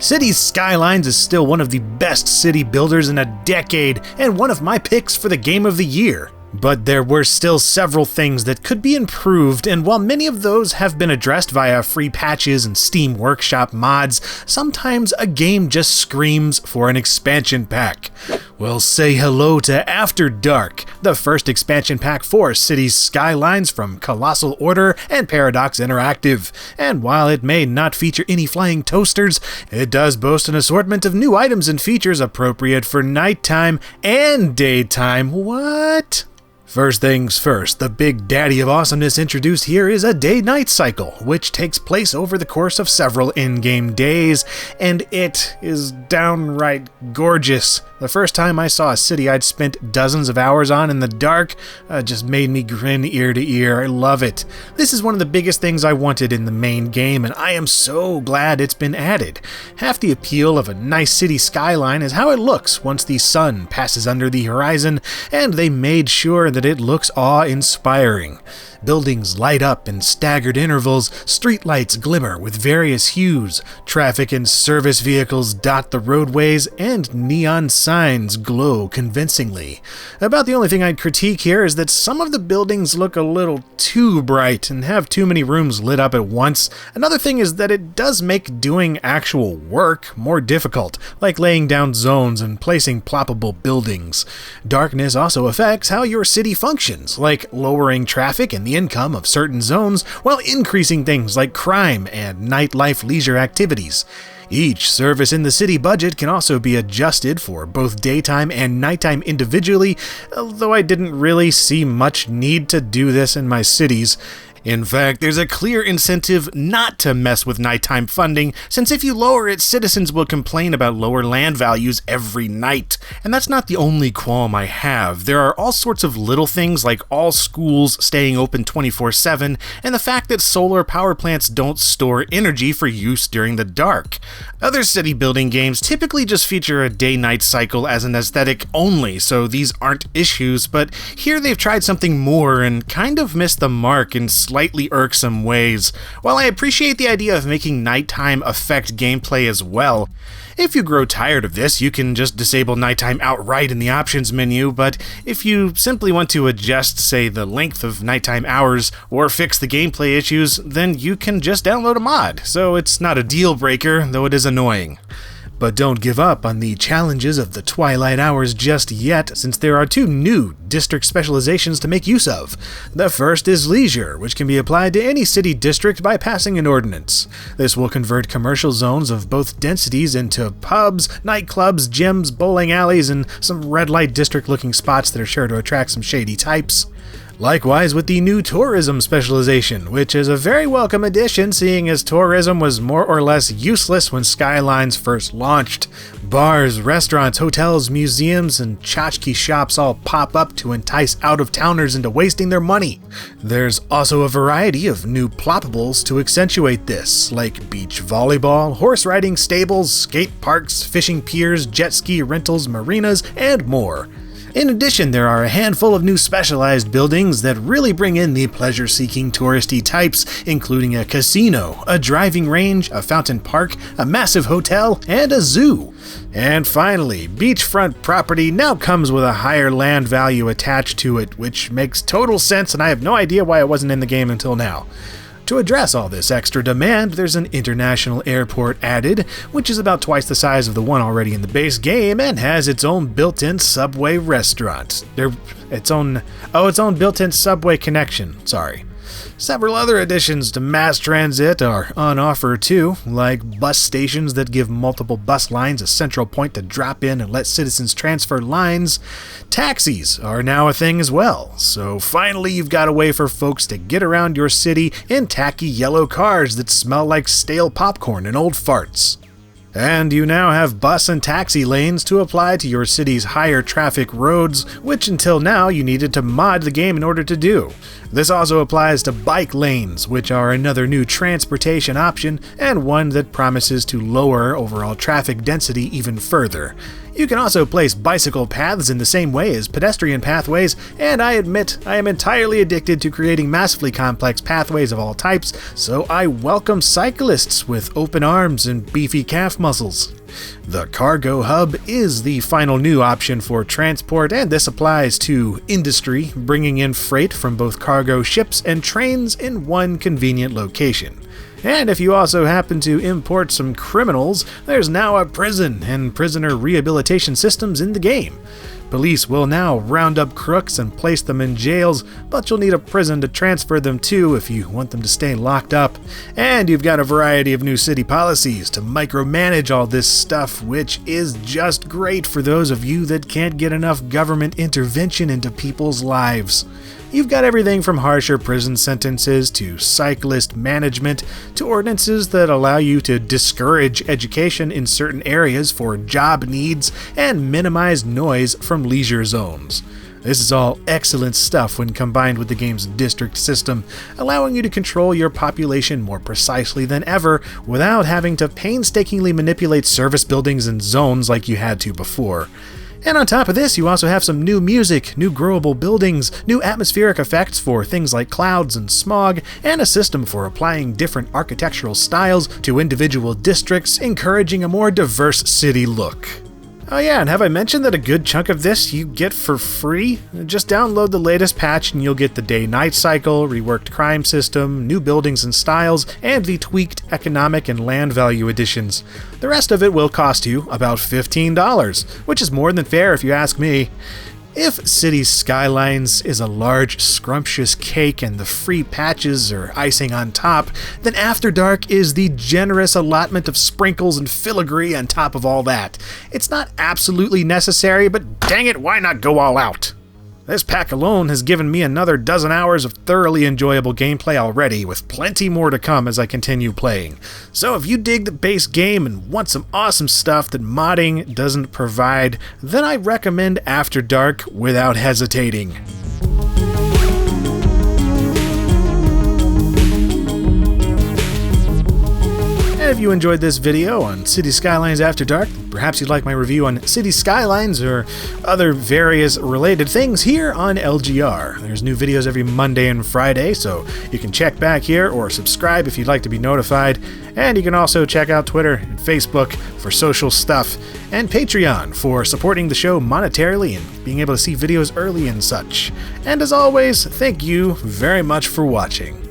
Cities Skylines is still one of the best city builders in a decade, and one of my picks for the game of the year. But there were still several things that could be improved, and while many of those have been addressed via free patches and Steam Workshop mods, sometimes a game just screams for an expansion pack. Well, say hello to After Dark, the first expansion pack for Cities Skylines from Colossal Order and Paradox Interactive. And while it may not feature any flying toasters, it does boast an assortment of new items and features appropriate for nighttime and daytime. What? First things first, the big daddy of awesomeness introduced here is a day-night cycle, which takes place over the course of several in-game days, and it is downright gorgeous. The first time I saw a city I'd spent dozens of hours on in the dark just made me grin ear to ear. I love it. This is one of the biggest things I wanted in the main game, and I am so glad it's been added. Half the appeal of a nice city skyline is how it looks once the sun passes under the horizon, and they made sure that it looks awe-inspiring. Buildings light up in staggered intervals, streetlights glimmer with various hues, traffic and service vehicles dot the roadways, and neon signs glow convincingly. About the only thing I'd critique here is that some of the buildings look a little too bright and have too many rooms lit up at once. Another thing is that it does make doing actual work more difficult, like laying down zones and placing ploppable buildings. Darkness also affects how your city functions, like lowering traffic and the income of certain zones, while increasing things like crime and nightlife leisure activities. Each service in the city budget can also be adjusted for both daytime and nighttime individually, although I didn't really see much need to do this in my cities. In fact, there's a clear incentive not to mess with nighttime funding, since if you lower it, citizens will complain about lower land values every night. And that's not the only qualm I have. There are all sorts of little things like all schools staying open 24/7, and the fact that solar power plants don't store energy for use during the dark. Other city building games typically just feature a day-night cycle as an aesthetic only, so these aren't issues, but here they've tried something more and kind of missed the mark in slightly irksome ways. While I appreciate the idea of making nighttime affect gameplay as well, if you grow tired of this, you can just disable nighttime outright in the options menu, but if you simply want to adjust, say, the length of nighttime hours or fix the gameplay issues, then you can just download a mod, so it's not a deal breaker, though it is annoying. But don't give up on the challenges of the twilight hours just yet, since there are two new district specializations to make use of. The first is leisure, which can be applied to any city district by passing an ordinance. This will convert commercial zones of both densities into pubs, nightclubs, gyms, bowling alleys, and some red light district looking spots that are sure to attract some shady types. Likewise with the new tourism specialization, which is a very welcome addition seeing as tourism was more or less useless when Skylines first launched. Bars, restaurants, hotels, museums, and tchotchke shops all pop up to entice out-of-towners into wasting their money. There's also a variety of new ploppables to accentuate this, like beach volleyball, horse riding stables, skate parks, fishing piers, jet ski rentals, marinas, and more. In addition, there are a handful of new specialized buildings that really bring in the pleasure-seeking touristy types, including a casino, a driving range, a fountain park, a massive hotel, and a zoo. And finally, beachfront property now comes with a higher land value attached to it, which makes total sense, and I have no idea why it wasn't in the game until now. To address all this extra demand, there's an international airport added, which is about twice the size of the one already in the base game and has its own built-in subway restaurant. Its own built-in subway connection, sorry. Several other additions to mass transit are on offer too, like bus stations that give multiple bus lines a central point to drop in and let citizens transfer lines. Taxis are now a thing as well, so finally you've got a way for folks to get around your city in tacky yellow cars that smell like stale popcorn and old farts. And you now have bus and taxi lanes to apply to your city's higher traffic roads, which until now you needed to mod the game in order to do. This also applies to bike lanes, which are another new transportation option and one that promises to lower overall traffic density even further. You can also place bicycle paths in the same way as pedestrian pathways, and I admit I am entirely addicted to creating massively complex pathways of all types, so I welcome cyclists with open arms and beefy calf muscles. The cargo hub is the final new option for transport, and this applies to industry, bringing in freight from both cargo ships and trains in one convenient location. And if you also happen to import some criminals, there's now a prison and prisoner rehabilitation systems in the game. Police will now round up crooks and place them in jails, but you'll need a prison to transfer them to if you want them to stay locked up. And you've got a variety of new city policies to micromanage all this stuff, which is just great for those of you that can't get enough government intervention into people's lives. You've got everything from harsher prison sentences to cyclist management to ordinances that allow you to discourage education in certain areas for job needs and minimize noise from leisure zones. This is all excellent stuff when combined with the game's district system, allowing you to control your population more precisely than ever without having to painstakingly manipulate service buildings and zones like you had to before. And on top of this, you also have some new music, new growable buildings, new atmospheric effects for things like clouds and smog, and a system for applying different architectural styles to individual districts, encouraging a more diverse city look. Oh yeah, and have I mentioned that a good chunk of this you get for free? Just download the latest patch and you'll get the day-night cycle, reworked crime system, new buildings and styles, and the tweaked economic and land value additions. The rest of it will cost you about $15, which is more than fair if you ask me. If Cities Skylines is a large, scrumptious cake and the free patches are icing on top, then After Dark is the generous allotment of sprinkles and filigree on top of all that. It's not absolutely necessary, but dang it, why not go all out? This pack alone has given me another dozen hours of thoroughly enjoyable gameplay already, with plenty more to come as I continue playing. So if you dig the base game and want some awesome stuff that modding doesn't provide, then I recommend After Dark without hesitating. If you enjoyed this video on Cities Skylines After Dark, perhaps you'd like my review on Cities Skylines or other various related things here on LGR. There's new videos every Monday and Friday, so you can check back here or subscribe if you'd like to be notified. And you can also check out Twitter and Facebook for social stuff, and Patreon for supporting the show monetarily and being able to see videos early and such. And as always, thank you very much for watching.